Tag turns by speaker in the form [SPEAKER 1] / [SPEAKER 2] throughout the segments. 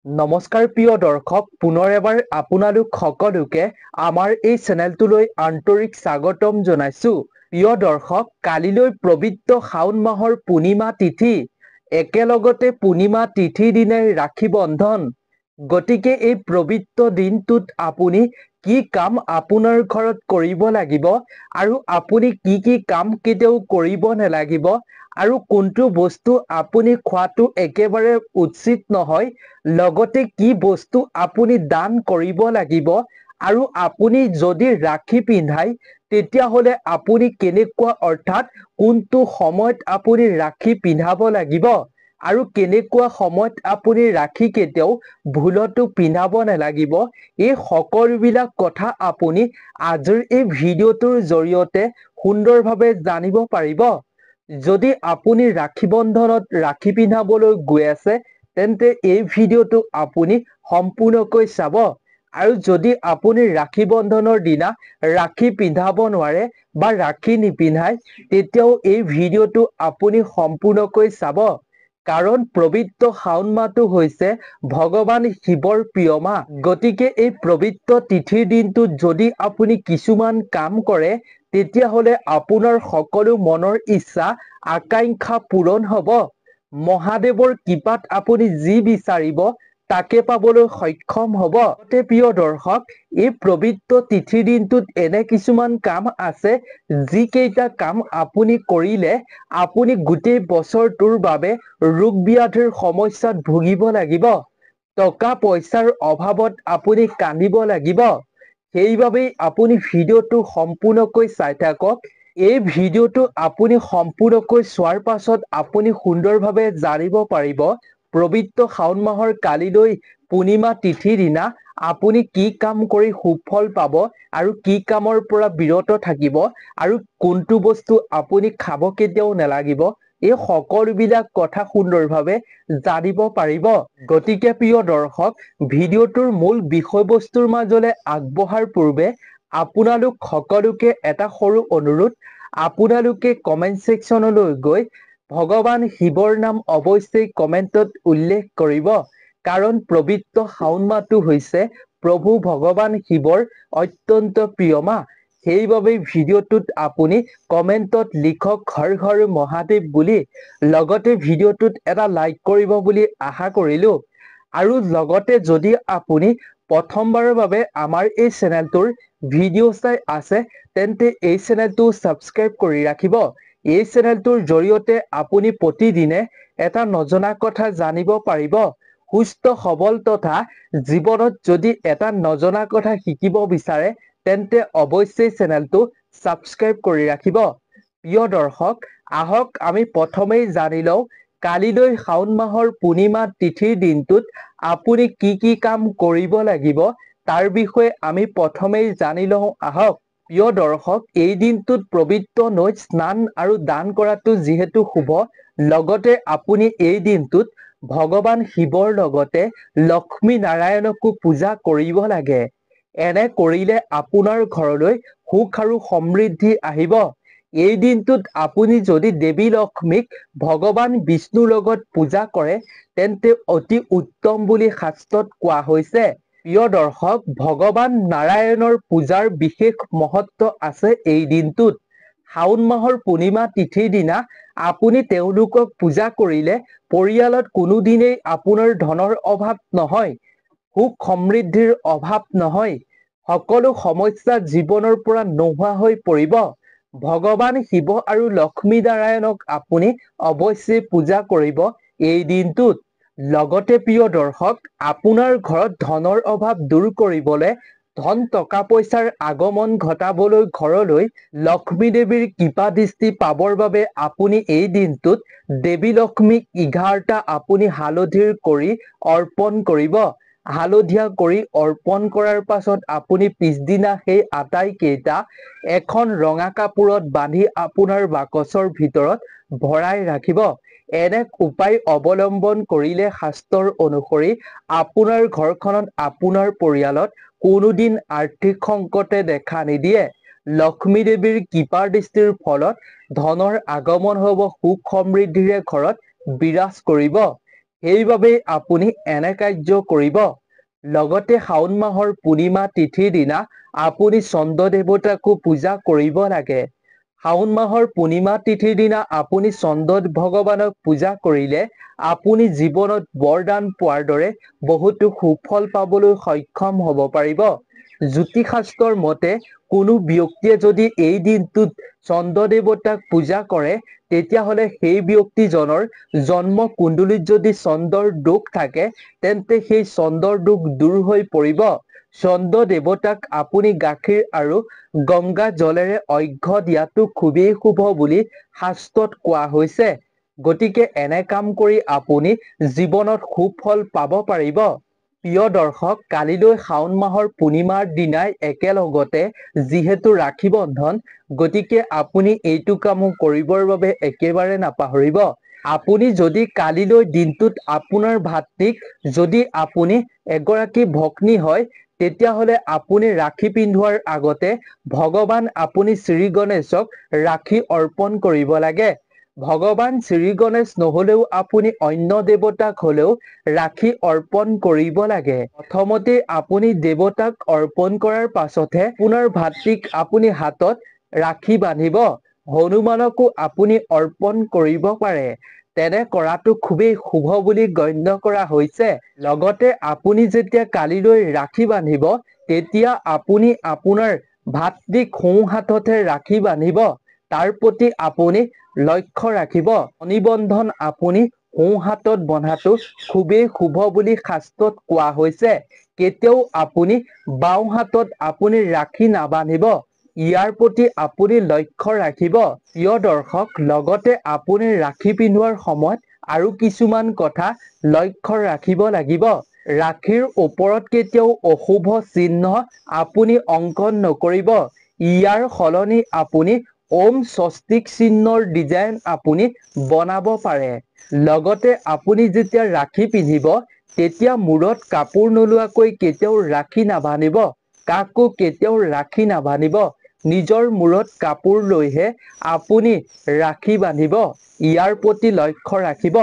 [SPEAKER 1] নমস্কাৰ প্ৰিয় দৰ্শক, পুনৰ এবাৰ আপোনালোক সকলোকে আমাৰ এই চেনেলটোলৈ আন্তৰিক স্বাগতম জনাইছো। প্ৰিয় দৰ্শক, কালিলৈ পবিত্ৰ শাওণ মাহৰ পূৰ্ণিমা তিথি, একেলগতে পূৰ্ণিমা তিথিৰ দিনাই ৰাখী বন্ধন। গতিকে এই পবিত্ৰ দিনটোত আপুনি কি কাম আপোনাৰ ঘৰত কৰিব লাগিব আৰু আপুনি কি কাম কেতিয়াও কৰিব নালাগিব আৰু কোনটো বস্তু আপুনি খোৱাটো একেবাৰে উচিত নহয়, লগতে কি বস্তু আপুনি দান কৰিব লাগিব আৰু আপুনি যদি ৰাখী পিন্ধাই তেতিয়াহ'লে আপুনি কেনেকুৱা অৰ্থাৎ কোনটো সময়ত আপুনি ৰাখী পিন্ধাব লাগিব আৰু কেনেকুৱা সময়ত আপুনি ৰাখী কেতিয়াও ভুলতো পিন্ধাব নালাগিব, এই সকলোবিলাক কথা আপুনি আজিৰ এই ভিডিঅ'টোৰ জৰিয়তে সুন্দৰভাৱে জানিব পাৰিব। যদি আপুনি ৰাখী বন্ধনত ৰাখী পিন্ধাবলৈ গৈ আছে তেন্তে এই ভিডিঅ'টো আপুনি সম্পূৰ্ণকৈ চাব আৰু যদি আপুনি ৰাখী বন্ধনৰ দিনা ৰাখী পিন্ধাব নোৱাৰে বা ৰাখী নিপিন্ধায় তেতিয়াও এই ভিডিঅ'টো আপুনি সম্পূৰ্ণকৈ চাব। কাৰণ পবিত্ৰ শাওণ মাহটো হৈছে ভগৱান শিৱৰ প্ৰিয় মাহ। গতিকে এই পবিত্ৰ তিথিৰ দিনটোত যদি আপুনি কিছুমান কাম কৰে তেতিয়াহ'লে আপোনাৰ সকলো মনৰ ইচ্ছা আকাংক্ষা পূৰণ হ'ব। মহাদেৱৰ কৃপাত আপুনি যি বিচাৰিব তাকে পাবলৈ সক্ষম হ'ব। প্ৰিয় দৰ্শক, এই পবিত্ৰ তিথিৰ দিনটোত এনে কিছুমান কাম আছে যিকেইটা কাম আপুনি কৰিলে আপুনি গোটেই বছৰটোৰ বাবে ৰোগ ব্যাধিৰ সমস্যাত ভুগিব লাগিব, টকা পইচাৰ অভাৱত আপুনি কান্দিব লাগিব। সেইবাবেই আপুনি ভিডিঅ'টো সম্পূৰ্ণকৈ চাই থাকক। এই ভিডিঅ'টো আপুনি সম্পূৰ্ণকৈ চোৱাৰ পাছত আপুনি সুন্দৰভাৱে জানিব পাৰিব পবিত্ৰ শাওণ মাহৰ কালিলৈ পূৰ্ণিমা তিথিৰ দিনা আপুনি কি কাম কৰি সুফল পাব আৰু কি কামৰ পৰা বিৰত থাকিব আৰু কোনটো বস্তু আপুনি খাব কেতিয়াও নালাগিব, এই সকলোবিলাক কথা সুন্দৰভাৱে জানিব পাৰিব। গতিকে প্ৰিয় দৰ্শক, ভিডিঅ'টোৰ মূল বিষয়বস্তুৰ মাজলৈ আগবঢ়াৰ পূৰ্বে আপোনালোক সকলোকে এটা সৰু অনুৰোধ, আপোনালোকে কমেন্ট ছেকশ্যনলৈ গৈ ভগৱান শিৱৰ নাম অৱশ্যেই কমেণ্টত উল্লেখ কৰিব। কাৰণ পবিত্ৰ শাওণ মাহটো হৈছে প্ৰভু ভগৱান শিৱৰ অত্যন্ত প্ৰিয় মাহ। সেইবাবে ভিডিঅ'টোত আপুনি কমেণ্টত লিখক হৰ হৰ মহাদেৱ বুলি, লগতে ভিডিঅ'টোত এটা লাইক কৰিব বুলি আশা কৰিলো। আৰু লগতে যদি আপুনি প্ৰথমবাৰৰ বাবে আমাৰ এই চেনেলটোৰ ভিডিঅ' চাই আছে তেন্তে এই চেনেলটো ছাবস্ক্ৰাইব কৰি ৰাখিব। এই চেনেলটোৰ জৰিয়তে আপুনি প্ৰতিদিনে এটা নজনা কথা জানিব পাৰিব। সুস্থ সবল তথা জীৱনত যদি এটা নজনা কথা শিকিব বিচাৰে তেন্তে অৱশ্যেই চেনেলটো ছাবস্ক্ৰাইব কৰি ৰাখিব। প্ৰিয় দৰ্শক, আহক আমি প্ৰথমেই জানি লওঁ কালিলৈ শাওণ মাহৰ পূৰ্ণিমা তিথিৰ দিনটোত আপুনি কি কাম কৰিব লাগিব তাৰ বিষয়ে আমি প্ৰথমেই জানি লওঁ আহক। প্ৰিয় দৰ্শক, এই দিনটোত পবিত্ৰ নৈত স্নান আৰু দান কৰাটো যিহেতু শুভ, লগতে আপুনি এই দিনটোত ভগৱান শিৱৰ লগতে লক্ষ্মী নাৰায়ণকো পূজা কৰিব লাগে। এনে কৰিলে আপোনাৰ ঘৰলৈ সুখ আৰু সমৃদ্ধি আহিব। এই দিনটোত আপুনি যদি দেৱী লক্ষ্মীক ভগৱান বিষ্ণুৰ লগত পূজা কৰে তেন্তে অতি উত্তম বুলি শাস্ত্ৰত কোৱা হৈছে। প্ৰিয় দৰ্শক, ভগৱান নাৰায়ণৰ পূজাৰ বিশেষ মহত্ব আছে এই দিনটোত। শাওণ মাহৰ পূৰ্ণিমা তিথিৰ দিনা আপুনি তেওঁলোকক পূজা কৰিলে পৰিয়ালত কোনোদিনেই আপোনাৰ ধনৰ অভাৱ নহয়, সুখ সমৃদ্ধিৰ অভাৱ নহয়, সকলো সমস্যা জীৱনৰ পৰা নোহোৱা হৈ পৰিব। ভগৱান শিৱ আৰু লক্ষ্মী নাৰায়ণক আপুনি অৱশ্যেই পূজা কৰিব এই দিনটোত। লগতে প্ৰিয় দৰ্শক, আপোনাৰ ঘৰত ধনৰ অভাৱ দূৰ কৰিবলৈ, ধন টকা পইচাৰ আগমন ঘটাবলৈ ঘৰলৈ লক্ষ্মী দেৱীৰ কৃপা দৃষ্টি পাবৰ বাবে আপুনি এই দিনটোত দেৱী লক্ষ্মীক 11টা আপুনি হালধিৰ কৰি অৰ্পণ কৰিব। হালধীয়া কৰি অৰ্পণ কৰাৰ পাছত আপুনি পিছদিনা সেই আটাইকেইটা এখন ৰঙা কাপোৰত বান্ধি আপোনাৰ বাকচৰ ভিতৰত ভৰাই ৰাখিব। এনে উপায় অৱলম্বন কৰিলে শাস্ত্ৰৰ অনুসৰি আপোনাৰ ঘৰখনত আপোনাৰ পৰিয়ালত কোনোদিন আৰ্থিক সংকটে দেখা নিদিয়ে। লক্ষ্মী দেৱীৰ কৃপাৰ দৃষ্টিৰ ফলত ধনৰ আগমন হ'ব, সুখ সমৃদ্ধিৰে ঘৰত বিৰাজ কৰিব। সেইবাবে আপুনি এনে কাৰ্য কৰিব। লগতে শাওণ মাহৰ পূৰ্ণিমা তিথিৰ দিনা আপুনি চন্দ্ৰ দেৱতাকো পূজা কৰিব লাগে। শাওণ মাহৰ পূৰ্ণিমা তিথিৰ দিনা আপুনি চন্দ্ৰ ভগৱানক পূজা কৰিলে আপুনি জীৱনত বৰদান পোৱাৰ দৰে বহুতো সুফল পাবলৈ সক্ষম হ'ব পাৰিব। জ্যোতিষশাস্ত্ৰৰ মতে কোনো ব্যক্তিয়ে যদি এই দিনটোত চন্দ্ৰ দেৱতাক পূজা কৰে তেতিয়াহ'লে সেই ব্যক্তিজনৰ জন্ম কুণ্ডলীত যদি চন্দ্ৰৰ দোষ থাকে তেন্তে সেই চন্দ্ৰৰ দোষ দূৰ হৈ পৰিব। চন্দ্ৰ দেৱতাক আপুনি গাখীৰ আৰু গংগা জলেৰে অৰ্ঘ্য দিয়াটো খুবেই শুভ বুলি শাস্ত্ৰত কোৱা হৈছে। গতিকে এনে কাম কৰি আপুনি জীৱনত সুফল পাব পাৰিব। প্ৰিয় দৰ্শক, কালিলৈ শাওণ মাহৰ পূৰ্ণিমাৰ দিনাই একেলগতে যিহেতু ৰাখী বন্ধন, গতিকে আপুনি এইটো কামো কৰিবৰ বাবে একেবাৰে নাপাহৰিব। আপুনি যদি কালিলৈ দিনটোত আপোনাৰ ভাতৃক যদি আপুনি এগৰাকী ভগ্নী হয় তেতিয়াহ'লে আপুনি ৰাখী পিন্ধোৱাৰ আগতে ভগৱান আপুনি শ্ৰী গণেশক ৰাখী অৰ্পণ কৰিব লাগে। ভগৱান শ্ৰী গণেশ নহ'লেও আপুনি অন্য দেৱতাক হ'লেও ৰাখী অৰ্পণ কৰিব লাগে। প্ৰথমতে আপুনি দেৱতাক অৰ্পণ কৰাৰ পাছতহে আপোনাৰ ভাতৃক আপুনি হাতত ৰাখী বান্ধিব। হনুমানকো আপুনি অৰ্পণ কৰিব পাৰে। তেনে কৰাটো খুবেই শুভ বুলি গণ্য কৰা হৈছে। লগতে আপুনি যেতিয়া কালিলৈ ৰাখী বান্ধিব তেতিয়া আপুনি আপোনাৰ ভাতৃক সোঁ হাততহে ৰাখী বান্ধিব। তাৰ প্ৰতি আপুনি লক্ষ্য ৰাখিব। শনিবন্ধন আপুনি সোঁ হাতত বন্ধাটো খুবেই শুভ বুলি শাস্ত্ৰত কোৱা হৈছে। কেতিয়াও আপুনি বাওঁ হাতত আপুনি ৰাখী নাবান্ধিব। ইয়াৰ প্ৰতি আপুনি লক্ষ্য ৰাখিব। প্ৰিয় দৰ্শক, লগতে আপুনি ৰাখী পিন্ধোৱাৰ সময়ত আৰু কিছুমান কথা লক্ষ্য ৰাখিব লাগিব। ৰাখীৰ ওপৰত কেতিয়াও অশুভ চিহ্ন আপুনি অংকন নকৰিব। ইয়াৰ সলনি আপুনি ওম স্বস্তিক চিহ্নৰ ডিজাইন আপুনি বনাব পাৰে। লগতে আপুনি যেতিয়া ৰাখী পিন্ধিব তেতিয়া মূৰত কাপোৰ নোলোৱাকৈ কেতিয়াও ৰাখী নাবান্ধিব। কাকো কেতিয়াও ৰাখী নাবান্ধিব। নিজৰ মূৰত কাপোৰ লৈহে আপুনি ৰাখী বান্ধিব। ইয়াৰ প্ৰতি লক্ষ্য ৰাখিব।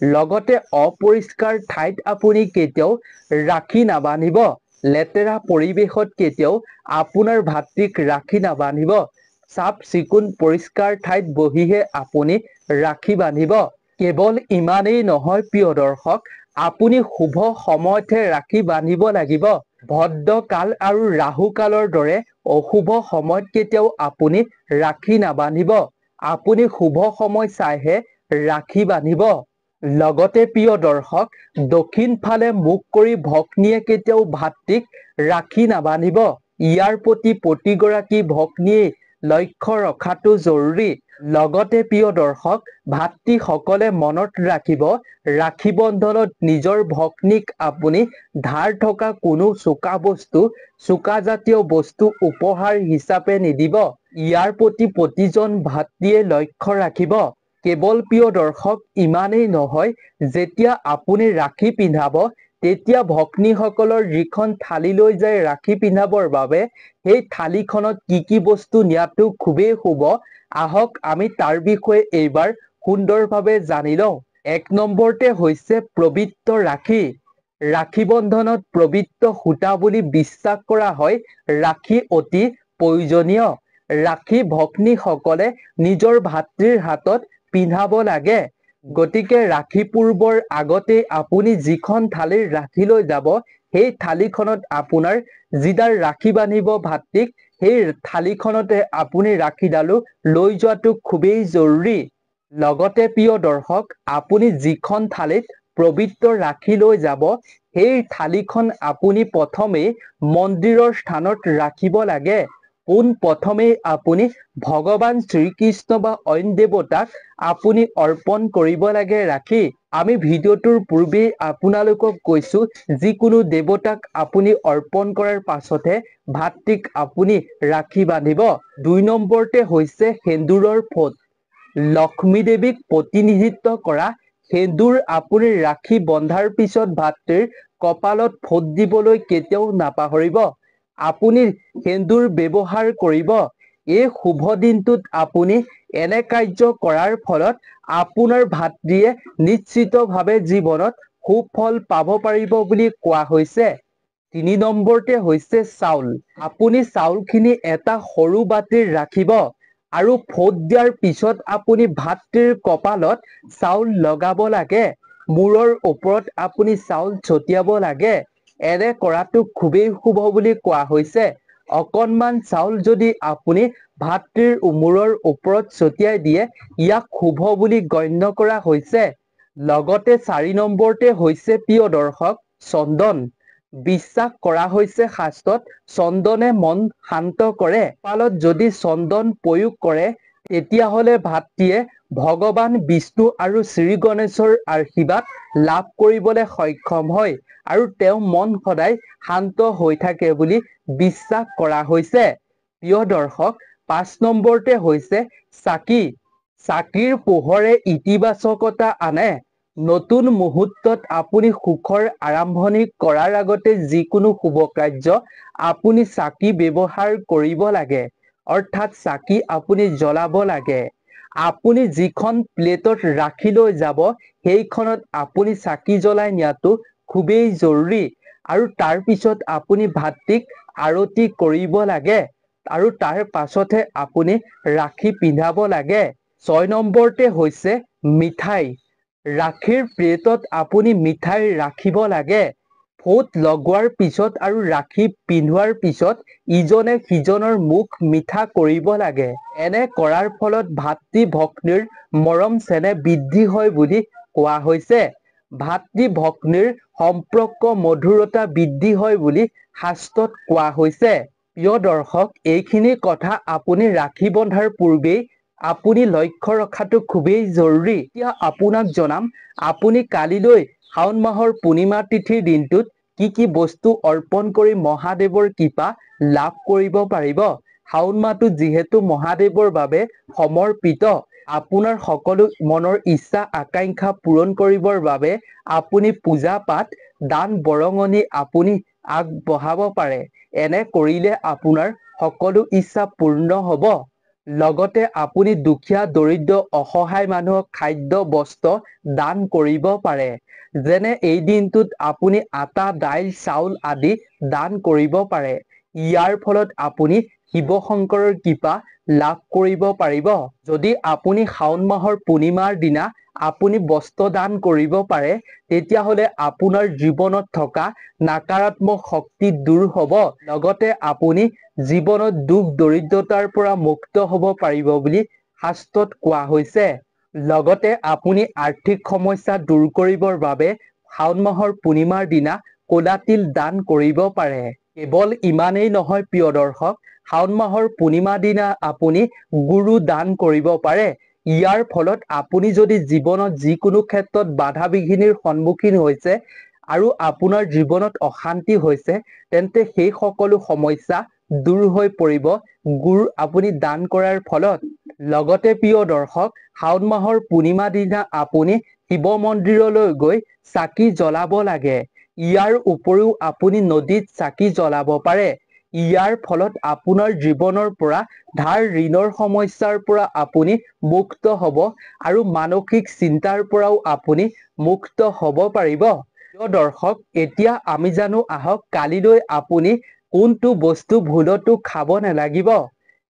[SPEAKER 1] লগতে অপৰিষ্কাৰ ঠাইত আপুনি কেতিয়াও ৰাখী নাবান্ধিব। লেতেৰা পৰিৱেশত কেতিয়াও আপোনাৰ ভাতৃক ৰাখী নাবান্ধিব। চাফ চিকুণ পৰিষ্কাৰ ঠাইত বহিহে আপুনি ৰাখী বান্ধিব। কেৱল ইমানেই নহয় প্ৰিয় দৰ্শক, আপুনি শুভ সময়তহে ৰাখী বান্ধিব লাগিব। ভদ্ৰ কাল আৰু ৰাহু কালৰ দৰে অশুভ সময়ত কেতিয়াও আপুনি ৰাখী নাবান্ধিব। আপুনি শুভ সময় চাইহে ৰাখী বান্ধিব। লগতে প্ৰিয় দৰ্শক, দক্ষিণ ফালে মুখ কৰি ভগ্নীয়ে কেতিয়াও ভাতৃক ৰাখী নাবান্ধিব। ইয়াৰ প্ৰতি প্ৰতিগৰাকী ভগ্নীয়ে লক্ষ্য ৰখাটো জৰুৰী। লগতে প্ৰিয় দৰ্শক, ভাতৃসকলে মনত ৰাখিব, ৰাখী বন্ধনত নিজৰ ভগ্নীক আপুনি ধাৰ থকা কোনো চোকা বস্তু, চোকা জাতীয় বস্তু উপহাৰ হিচাপে নিদিব। ইয়াৰ প্ৰতি প্ৰতিজন ভাতৃয়ে লক্ষ্য ৰাখিব। কেৱল প্ৰিয় দৰ্শক ইমানেই নহয়, যেতিয়া আপুনি ৰাখী পিন্ধাব তেতিয়া ভগ্নীসকলৰ যিখন থালি লৈ যায় ৰাখী পিন্ধাবৰ বাবে সেই থালিখনত কি কি বস্তু নিয়াটো খুবেই শুভ। আহক আমি তাৰ বিষয়ে এইবাৰ সুন্দৰভাৱে জানি লওঁ। ১ নম্বৰতে হৈছে পবিত্ৰ ৰাখী। ৰাখী বন্ধনত পবিত্ৰ সূতা বুলি বিশ্বাস কৰা হয়। ৰাখী অতি প্ৰয়োজনীয়। ৰাখী ভগ্নীসকলে নিজৰ ভাতৃৰ হাতত পিন্ধাব লাগে। গতিকে ৰাখী পূৰ্বৰ আগতেই আপুনি যিখন থালিৰ ৰাখী লৈ যাব সেই থালিখনত আপোনাৰ যিডাল ৰাখী বান্ধিব ভাতৃক সেই থালিখনতে আপুনি ৰাখীডালো লৈ যোৱাটো খুবেই জৰুৰী। লগতে প্ৰিয় দৰ্শক, আপুনি যিখন থালিত পবিত্ৰ ৰাখী লৈ যাব সেই থালিখন আপুনি প্ৰথমেই মন্দিৰৰ স্থানত ৰাখিব লাগে। পোন প্ৰথমেই আপুনি ভগৱান শ্ৰীকৃষ্ণ বা অইন দেৱতাক আপুনি অৰ্পণ কৰিব লাগে ৰাখী। আমি ভিডিঅ'টোৰ পূৰ্বেই আপোনালোকক কৈছো, যিকোনো দেৱতাক আপুনি অৰ্পণ কৰাৰ পাছতহে ভাতৃক আপুনি ৰাখী বান্ধিব। ২ নম্বৰতে হৈছে সেন্দুৰৰ ফোঁট। লক্ষ্মী দেৱীক প্ৰতিনিধিত্ব কৰা সেন্দুৰ আপুনি ৰাখী বন্ধাৰ পিছত ভাতৃৰ কপালত ফোঁট দিবলৈ কেতিয়াও নাপাহৰিব। আপুনি সেন্দুৰ ব্যৱহাৰ কৰিব। এই শুভ দিনটোত আপুনি এনে কাৰ্য কৰাৰ ফলত আপোনাৰ ভাতৃয়ে নিশ্চিতভাৱে জীৱনত সুফল পাব পাৰিব বুলি কোৱা হৈছে। 3 নম্বৰতে হৈছে চাউল। আপুনি চাউলখিনি এটা সৰু বাটিত ৰাখিব আৰু ফোট দিয়াৰ পিছত আপুনি ভাতৃৰ কপালত চাউল লগাব লাগে। মূৰৰ ওপৰত আপুনি চাউল ছটিয়াব লাগে। এনে কৰাটো খুবেই শুভ বুলি কোৱা হৈছে। অকণমান চাউল যদি আপুনি ভাতৃৰ মূৰৰ ওপৰত ছটিয়াই দিয়ে, ইয়াক শুভ বুলি গণ্য কৰা হৈছে। লগতে 4 নম্বৰতে হৈছে প্ৰিয় দৰ্শক চন্দন। বিশ্বাস কৰা হৈছে শাস্ত্ৰত চন্দনে মন শান্ত কৰে। কপালত যদি চন্দন প্ৰয়োগ কৰে, তেতিয়াহ'লে ভাতৃয়ে ভগৱান বিষ্ণু আৰু শ্ৰী গণেশৰ আশীৰ্বাদ লাভ কৰিবলৈ সক্ষম হয় আৰু তেওঁ মন সদায় শান্ত হৈ থাকে বুলি বিশ্বাস কৰা হৈছে। প্ৰিয় দৰ্শক 5 নম্বৰতে হৈছে চাকি। চাকিৰ পোহৰে ইতিবাচকতা আনে। নতুন মুহূৰ্তত আপুনি সুখৰ আৰম্ভণি কৰাৰ আগতে যিকোনো শুভ কাৰ্য আপুনি চাকি ব্যৱহাৰ কৰিব লাগে। অৰ্থাৎ চাকি আপুনি জ্বলাব লাগে। আপুনি যিখন প্লেটত ৰাখি লৈ যাব, সেইখনত আপুনি চাকি জ্বলাই নিয়াটো খুবেই জৰুৰী আৰু তাৰ পিছত আপুনি ভাতৃক আৰতি কৰিব লাগে আৰু তাৰ পাছতহে আপুনি ৰাখি পিন্ধাব লাগে। 6 নম্বৰতে হৈছে মিঠাই। ৰাখীৰ প্লেটত আপুনি মিঠাই ৰাখিব লাগে। ফোট লগোৱাৰ পিছত আৰু ৰাখি পিন্ধোৱাৰ পিছত ইজনে সিজনৰ মুখ মিঠা কৰিব লাগে। এনে কৰাৰ ফলত ভাতৃ ভগ্নীৰ মৰম চেনেহ বৃদ্ধি হয় বুলি কোৱা হৈছে। ভাতৃ ভগ্নীৰ সম্পৰ্ক মধুৰতা বৃদ্ধি হয় বুলি শাস্ত্ৰত কোৱা হৈছে। প্ৰিয় দৰ্শক, এইখিনি কথা আপুনি ৰাখি বন্ধাৰ পূৰ্বেই আপুনি লক্ষ্য ৰখাটো খুবেই জৰুৰী। এতিয়া আপোনাক জনাম, আপুনি কালিলৈ শাওণ মাহৰ পূৰ্ণিমা তিথিৰ দিনটোত কি বস্তু অৰ্পণ কৰি মহাদেৱৰ কৃপা লাভ কৰিব পাৰিব। শাওণ মাহটো যিহেতু মহাদেৱৰ বাবে সমৰ্পিত, আপোনাৰ সকলো মনৰ ইচ্ছা আকাংক্ষা পূৰণ কৰিবৰ বাবে আপুনি পূজা পাঠ দান বৰঙণি আপুনি আগবঢ়াব পাৰে। এনে কৰিলে আপোনাৰ সকলো ইচ্ছা পূৰ্ণ হ'ব। লগতে আপুনি দুখীয়া দৰিদ্ৰ অসহায় মানুহক খাদ্য বস্ত্ৰ দান কৰিব পাৰে। যেনে এই দিনটোত আপুনি আটা দাইল চাউল আদি দান কৰিব পাৰে। ইয়াৰ ফলত আপুনি শিৱ শংকৰৰ কৃপা লাভ কৰিব পাৰিব। যদি আপুনি শাওণ মাহৰ পূৰ্ণিমাৰ দিনা আপুনি বস্ত্ৰ দান কৰিব পাৰে, তেতিয়াহ'লে আপোনাৰ জীৱনত থকা নাকাৰাত্মক শক্তি দূৰ হ'ব। লগতে আপুনি জীৱনত দুখ দৰিদ্ৰতাৰ পৰা মুক্ত হ'ব পাৰিব বুলি শাস্ত্ৰত কোৱা হৈছে। লগতে আপুনি আৰ্থিক সমস্যা দূৰ কৰিবৰ বাবে শাওণ মাহৰ পূৰ্ণিমাৰ দিনা ক'লা তিল দান কৰিব পাৰে। কেৱল ইমানেই নহয় প্ৰিয় দৰ্শক, শাওণ মাহৰ পূৰ্ণিমাৰ দিনা আপুনি গুৰু দান কৰিব পাৰে। ইয়াৰ ফলত আপুনি যদি জীৱনত যিকোনো ক্ষেত্ৰত বাধা বিঘিনিৰ সন্মুখীন হৈছে আৰু আপোনাৰ জীৱনত অশান্তি হৈছে, তেন্তে সেই সকলো সমস্যা দূৰ হৈ পৰিব গুৰ আপুনি দান কৰাৰ ফলত। লগতে প্ৰিয় দৰ্শক, শাওণ মাহৰ পূৰ্ণিমা দিনা আপুনি শিৱ মন্দিৰলৈ গৈ চাকি জ্বলাব লাগে। ইয়াৰ উপৰিও আপুনি নদীত চাকি জ্বলাব পাৰে। ইয়াৰ ফলত আপোনাৰ জীৱনৰ পৰা ধাৰ ঋণৰ সমস্যাৰ পৰা আপুনি মুক্ত হ'ব আৰু মানসিক চিন্তাৰ পৰাও আপুনি মুক্ত হ'ব পাৰিব। প্ৰিয় দৰ্শক, এতিয়া আমি জানো আহক কালিলৈ আপুনি কোনটো বস্তু ভুলতো খাব নালাগিব।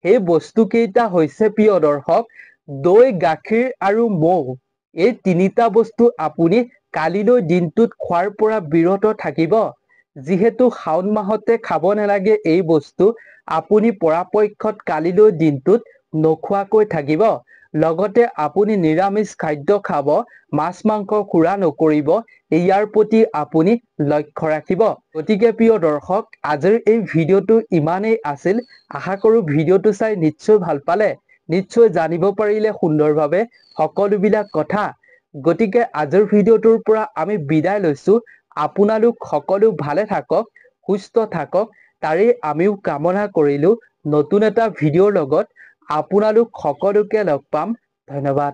[SPEAKER 1] সেই বস্তু কেইটা হৈছে প্ৰিয় দৰ্শক, দৈ, গাখীৰ আৰু মৌ। এই তিনিটা বস্তু আপুনি কালিলৈ দিনটোত খোৱাৰ পৰা বিৰত থাকিব। যিহেতু শাওণ মাহতে খাব নালাগে এই বস্তু, আপুনি পৰাপক্ষত কালিলৈ দিনটোত নোখোৱাকৈ থাকিব। লগতে আপুনি নিৰামিষ খাদ্য খাব, মাছ মাংস খুৰা নকৰিব। ইয়াৰ প্ৰতি আপুনি লক্ষ্য ৰাখিব। গতিকে প্ৰিয় দৰ্শক, আজিৰ এই ভিডিঅ'টো ইমানেই আছিল। আশা কৰোঁ ভিডিঅ'টো চাই নিশ্চয় ভাল পালে, নিশ্চয় জানিব পাৰিলে সুন্দৰভাৱে সকলোবিলাক কথা। গতিকে আজিৰ ভিডিঅ'টোৰ পৰা আমি বিদায় লৈছোঁ। আপোনালোক সকলো ভালে থাকক, সুস্থ থাকক, তাৰেই আমিও কামনা কৰিলোঁ। নতুন এটা ভিডিঅ'ৰ লগত আপোনালোক সকলোকে লগ পাম। ধন্যবাদ।